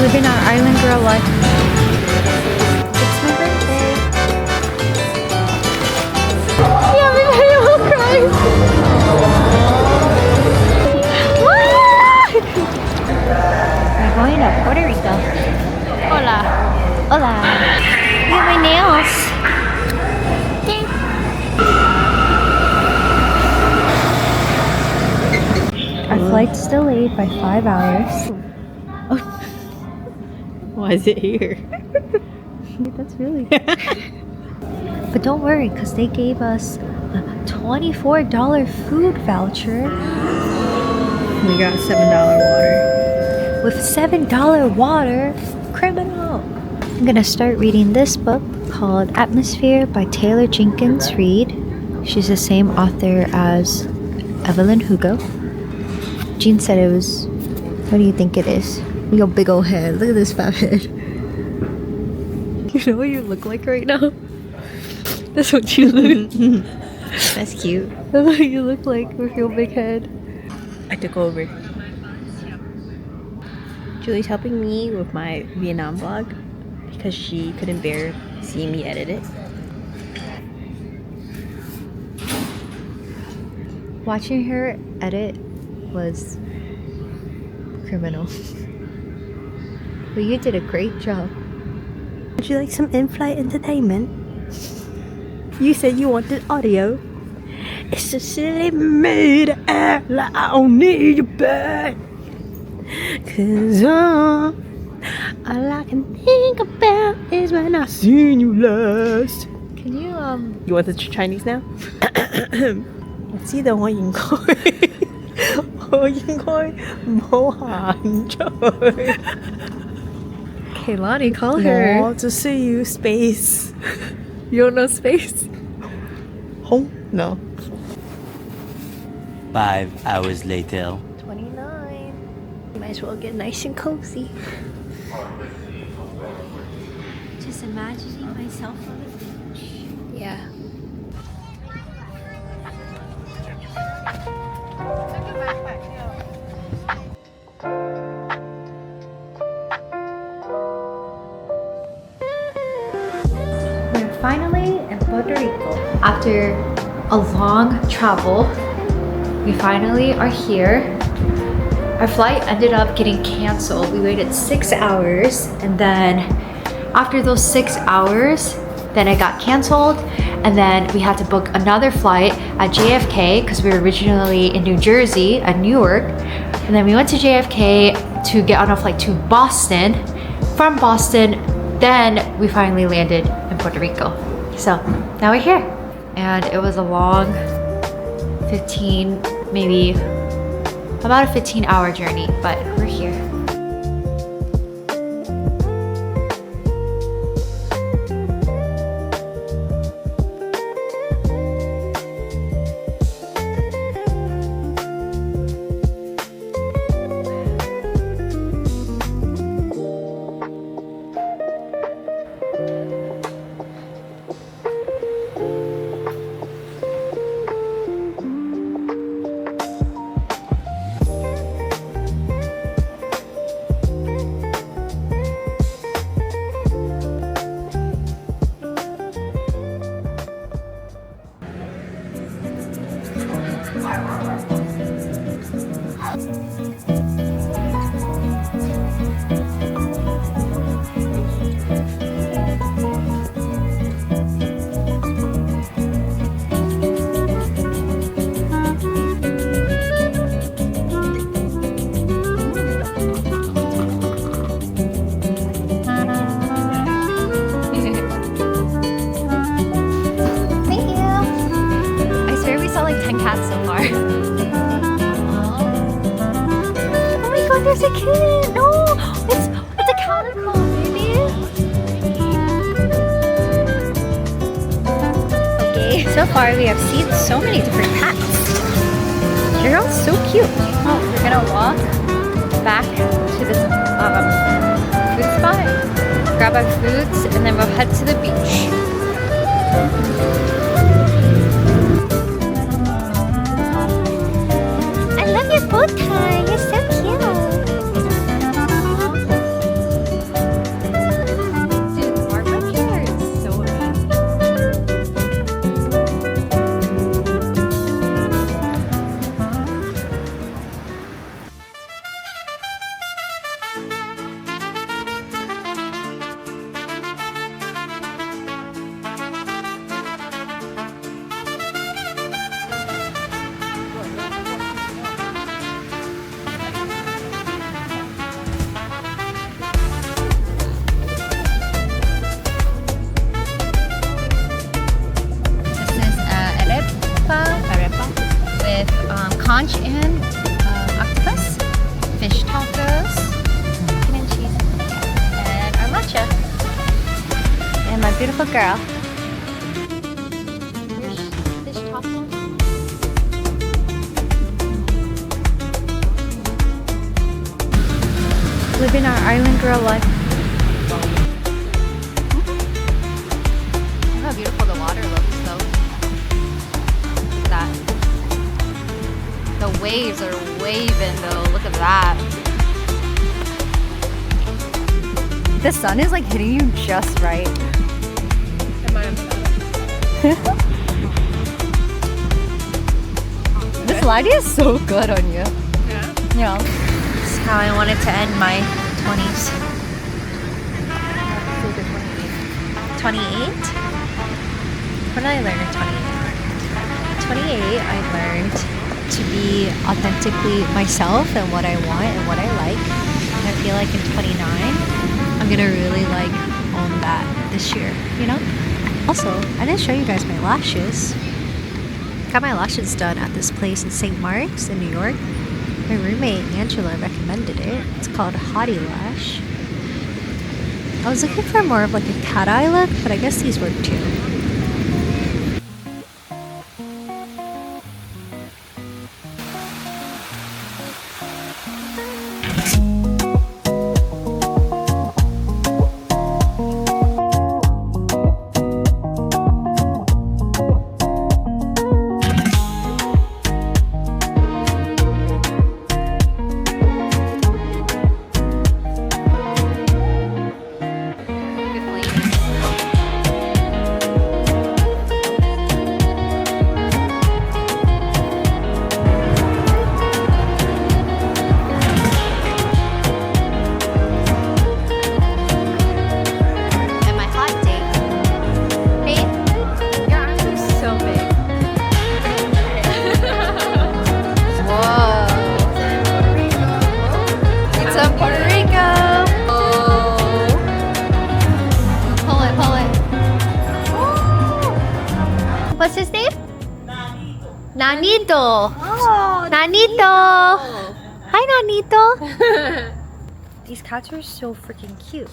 Living our island girl life. It's my birthday. Yeah, everybody will cry. We're going to Puerto Rico. Hola. Hola. Look at my nails. Our flight's delayed by 5 hours. Oh. Why is it here? That's really good. But don't worry, because they gave us a $24 food voucher. We got $7 water. With $7 water, criminal. I'm gonna start reading this book called Atmosphere by Taylor Jenkins Reid. She's the same author as Evelyn Hugo. Jean said it was, what do you think it is? Your big old head. Look at this fat head. You know what you look like right now? That's what you look. That's cute. That's what you look like with your big head. I took over. Julie's helping me with my Vietnam vlog because she couldn't bear seeing me edit it. Watching her edit was criminal. But you did a great job. Would you like some in-flight entertainment? You said you wanted audio. It's a silly me to act like I don't need you back. 'Cause all I can think about is when I seen you last. Can you You want the Chinese now? 我知道我應該我應該冇行出去。 Kaylani, call her. 我只需要 space. You don't know space? Home? No. 5 hours later. 29. Might as well get nice and cozy. Just imagining myself on the beach. Yeah. We're finally in Puerto Rico. After a long travel, we finally are here. Our flight ended up getting canceled. We waited 6 hours, and then after those 6 hours, then it got canceled, and then we had to book another flight at JFK because we were originally in New Jersey at Newark, and then we went to JFK to get on a flight to Boston. From Boston, then we finally landed in Puerto Rico. So now we're here, and it was a long 15, maybe about a 15-hour journey, but we're here. There's a kid! No! It's a calico, baby! Okay, so far we have seen so many different pets. They're all so cute. Oh, we're gonna walk back to this food spot, grab our foods, and then we'll head to the beach. I love your bow tie. You're so cute. Beautiful girl. This top one. Living our island girl life. Look how beautiful the water looks though. Look at that. The waves are waving though. Look at that. The sun is like hitting you just right. This lighting is so good on you. Yeah. This is how I wanted to end my 20s. 28? What did I learn at 28? 28, I learned to be authentically myself and what I want and what I like. And I feel like in 29, I'm gonna really like own that this year, you know? Also, I didn't show you guys my lashes. Got my lashes done at this place in St. Mark's in New York. My roommate Angela recommended it. It's called Hottie Lash. I was looking for more of like a cat eye look, but I guess these work too. What's his name? Nanito. Oh, Nanito. Hi, Nanito. These cats are so freaking cute.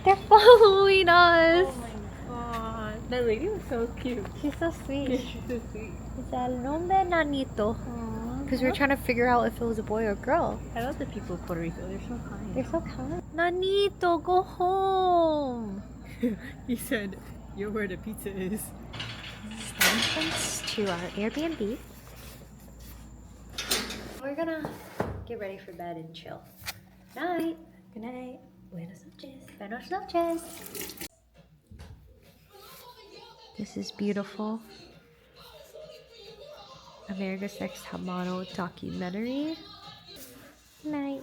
They're following us. Oh my god. That lady was so cute. She's so sweet. She's so sweet. It's el nombre Nanito. Because we were trying to figure out if it was a boy or a girl. I love the people of Puerto Rico. They're so kind. They're so kind. Nanito, go home. He said, "You're where the pizza is." This is the entrance to our Airbnb. We're gonna get ready for bed and chill. Night. Good night. Buenas noches. Buenas noches. This is beautiful. America's Next Top Model documentary. Night.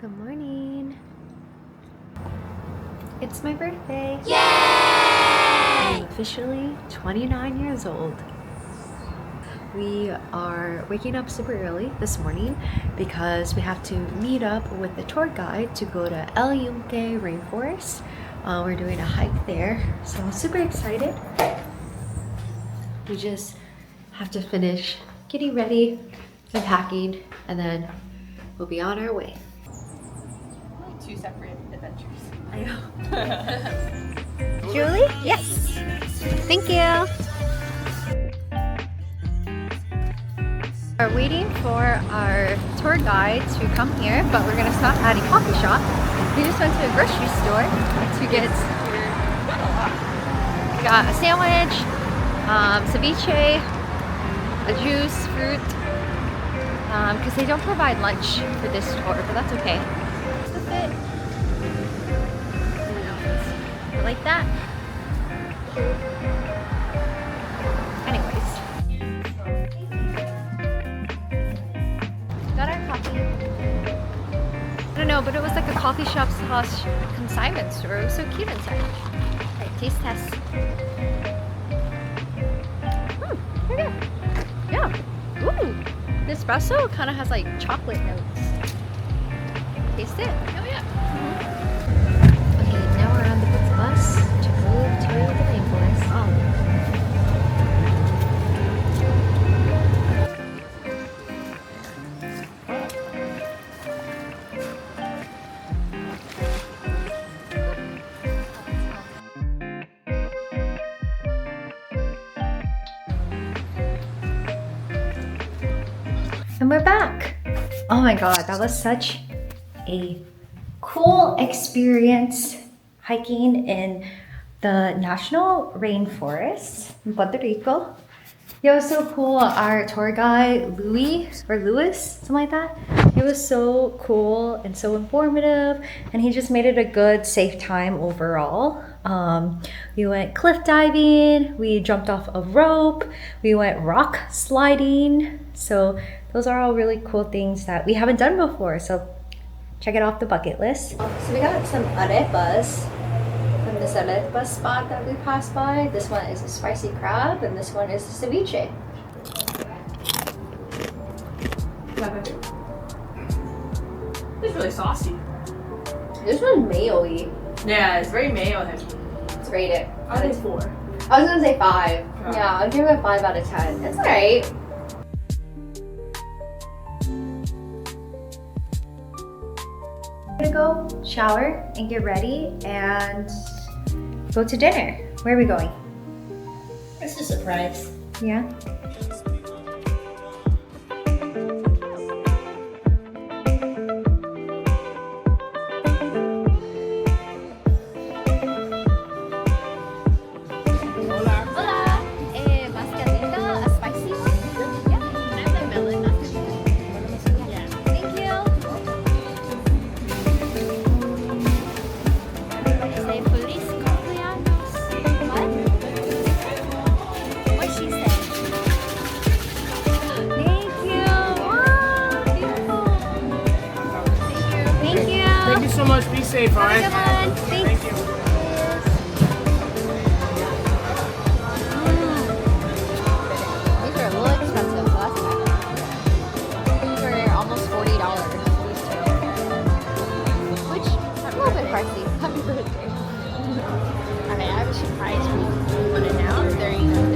Good morning. It's my birthday. Yay! I'm officially 29 years old. We are waking up super early this morning because we have to meet up with the tour guide to go to El Yunque rainforest. We're doing a hike there, so I'm super excited. We just have to finish getting ready and packing, and then we'll be on our way. Two separate adventures. I know. Julie? Yes. Thank you. We're waiting for our tour guide to come here, but we're gonna stop at a coffee shop. We just went to a grocery store to get we got a sandwich, ceviche, a juice, fruit, because they don't provide lunch for this tour, but that's okay. That's it. Like that. Anyways, got our coffee. I don't know, but it was like a coffee shop / consignment store. It was so cute inside. Alright, taste test. Here we go. Yeah. Ooh, the espresso kind of has like chocolate notes. Taste it. Oh yeah. Okay, now we're on the bus to move to the rainforest. And we're back. Oh my god, that was such a cool experience hiking in the national rainforest in Puerto Rico. It was so cool. Our tour guide, Louis, something like that. It was so cool and so informative, and he just made it a good, safe time overall. We went cliff diving, we jumped off a rope, we went rock sliding. So those are all really cool things that we haven't done before. So check it off the bucket list. So we got some arepas from this arepa spot that we passed by. This one is a spicy crab, and this one is a ceviche. It's really saucy. This one's mayo-y. Yeah, it's very mayo heavy. Let's rate it. I think 4. I was gonna say 5. Oh. Yeah, I'll give it a 5 out of 10. It's alright. I'm gonna go shower and get ready and go to dinner. Where are we going? It's a surprise. Yeah. Thank you so much. Be safe, alright? Thank you. These are a little expensive last time. These were almost $40, these two. Which are a little bit pricey. Happy birthday. Okay, I have a surprise for you. Want to announce during dinner?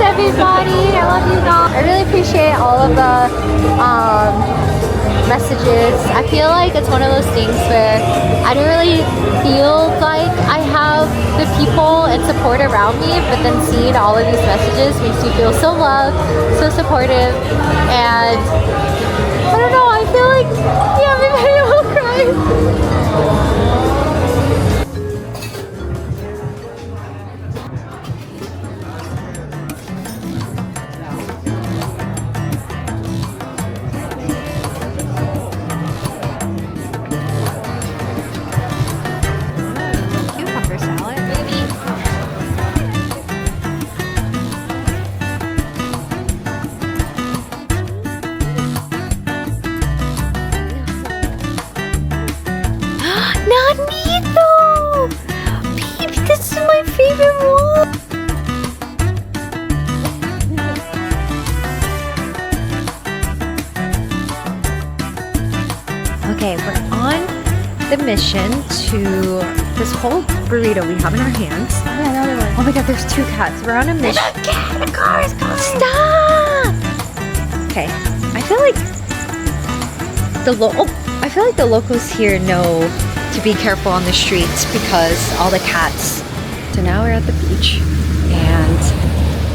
Everybody, I love you guys. I really appreciate all of the messages. I feel like it's one of those things where I don't really feel like I have the people and support around me, but then seeing all of these messages makes me feel so loved, so supportive, and I don't know, I feel like, yeah, maybe I will cry. Okay, we're on the mission to this whole burrito we have in our hands. Yeah, another one. Oh my god, there's 2 cats. We're on a mission. There's a cat! The car is coming! Stop! Okay, I feel like the locals here know to be careful on the streets because all the cats. So now we're at the beach and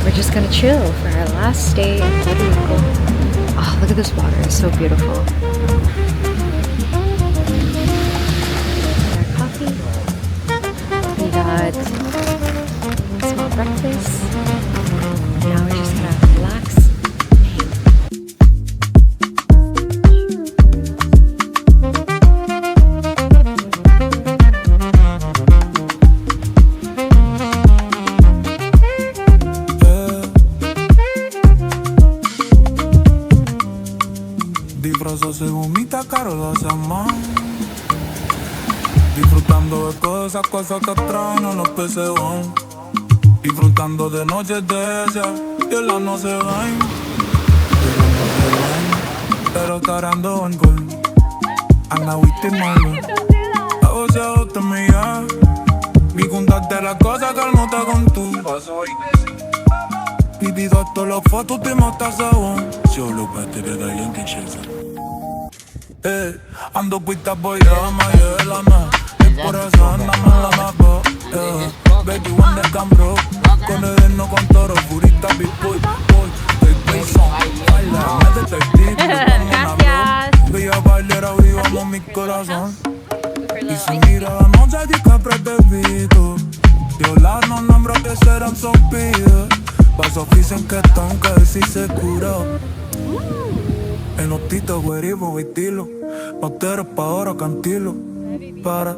we're just gonna chill for our last stay in Puerto Rico. Oh, look at this water, it's so beautiful. We got a small breakfast. Now we're just gonna relax. eso se vomita, caro lo hace más. Disfrutando de todas esas cosas que extraño, los peces van. Disfrutando de noches de esas que las no se van. Pero estarando en gol. Anda, viste mal. A vos a otra mía. Vi contarte las cosas que no te contó. Vivido todas las fotos ti måste sabon. Solo bättre det där egentligen känns. Ando puesta voy a Mayelana. Es por eso andamos en la mapa. Becky One de Cambro. Con el no con toro, purita big boy. Estoy preso, baila, me detective. Gracias. Bella bailera, avivamos mi corazón. Y si mira la noche di capre te vito. Violar no nombro que serán sopidas. Pasos dicen que están que decir se curó. En los titos, güerimo, estilo. Moteros pa' ahora, cantilo. Para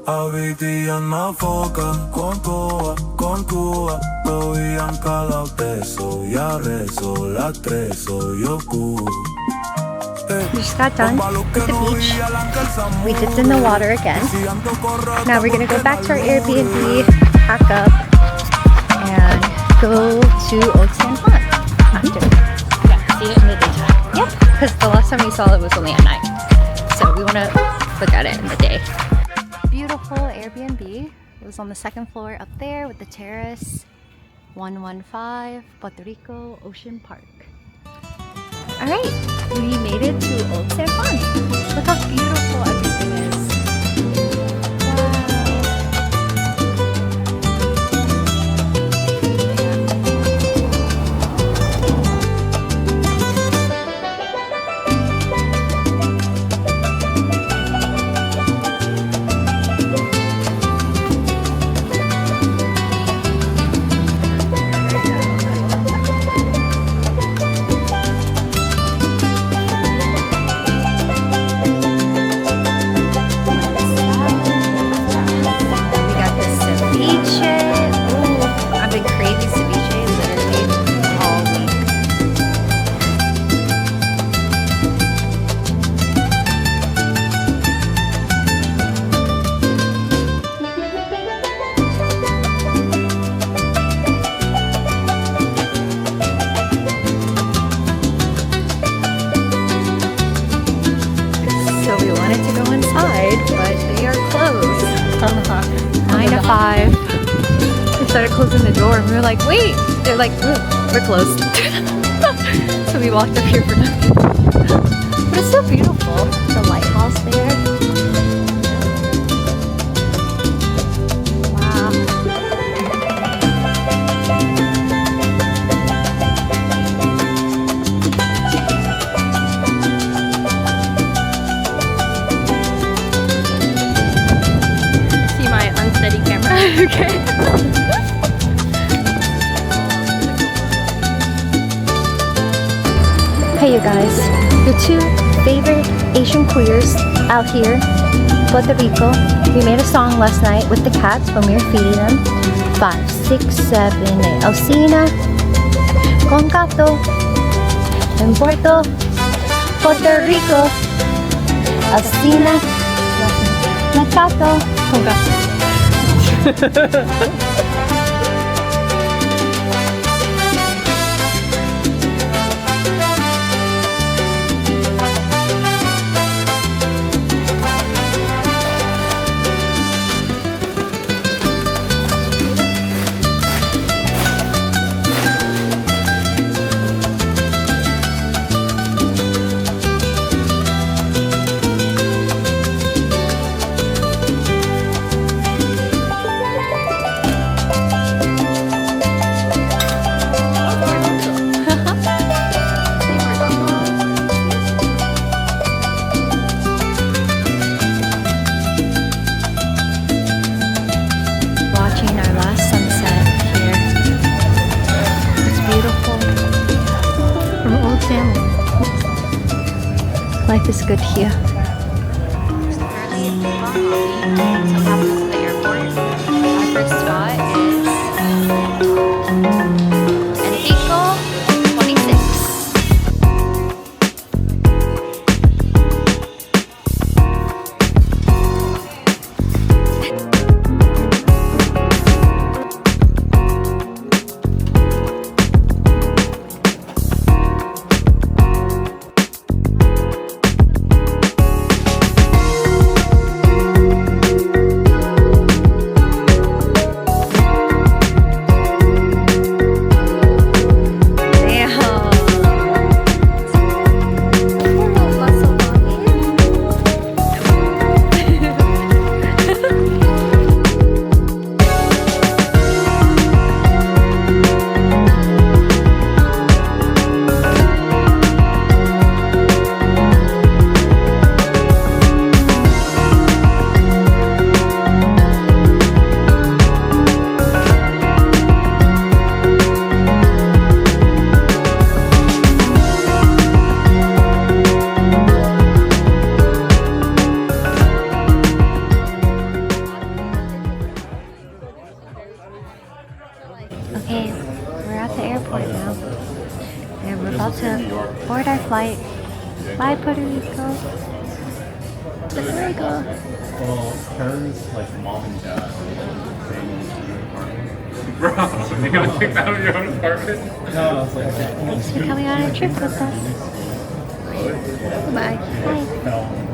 Habiti en la foca, con Cuba. Todavía en cada beso, ya rezo, la tres soy yo cubo. We just got done with the beach. We dipped in the water again. Now we're gonna go back to our Airbnb, pack up, and go to Old San Juan after. Yeah, see it in the daytime. Yep, because the last time we saw it was only at night. So we wanna look at it in the day. Beautiful Airbnb. It was on the second floor up there with the terrace. 115 Puerto Rico Ocean Park. Alright, we made it to Old San Juan. Look how beautiful everything is. Started closing the door and we were like, wait, they're like, we're closed. So we walked up here for nothing. But it's so beautiful. The lighthouse there. Wow. See my unsteady camera? Okay. Hey you guys, your two favorite Asian queers out here, Puerto Rico. We made a song last night with the cats when we were feeding them. 5, 6, 7, 8. Alcina con gato en Puerto Rico. Alcina con gato con gato. Life is good here. Our first spot is Rico 26. And we're about to board our flight. Bye, Puerto Rico. Puerto Rico. Well, Karen's like mom and dad bro, you gonna take that out of your own apartment? No, it's like Thanks for coming on a trip with us. Goodbye. Bye.